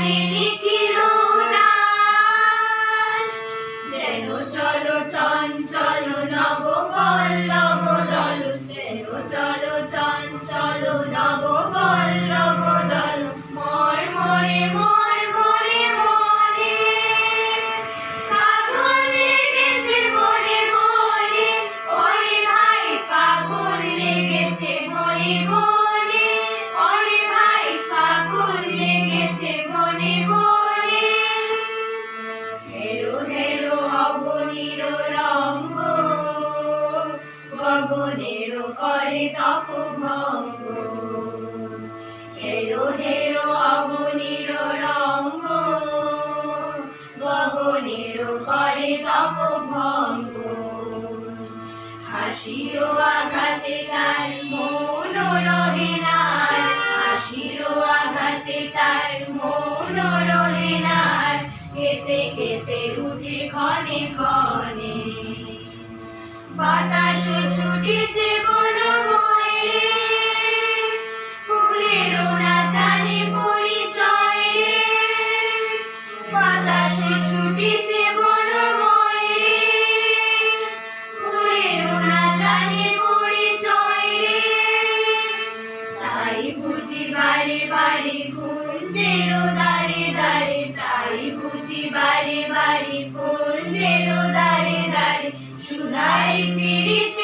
প্রাণে লিখিল দাস। যেন চলো চঞ্চল নব পল্লব দল, যেন চলো চঞ্চল নব পল্লব দল, মর্মরে মর্মরে মনে ফাগুন লেগেছে বনে বনে। ওরে ভাই ফাগুন লেগেছে বনে বনে, ওরে ভাই ফাগুন লেগেছে বনে বনে। হেরো হেরো অবনীর রঙ্গ, গগনের করে তপভঙ্গ। হেরো হেরো অবনীর রঙ্গ, গগনের করে তপভঙ্গ। হাসির আঘাতে তার মন রহে না, হাসির আঘাতে তার মন রহে না। কেঁপে কেঁপে উঠে ক্ষণে ক্ষণে, বাতাস ছুটিছে বন বয়ে। ফুলেরও না জানে পরিচয় রে, বাতাস ছুটিছে বন বয়ে। ফুলেরও না জানে পরিচয় রে, তাই বুঝি বারে বারে কুঞ্জের দ্বারে দ্বারে, তাই বুঝি বারে বারে কুঞ্জের দ্বারে দ্বারে। সুধাই ফিরিছে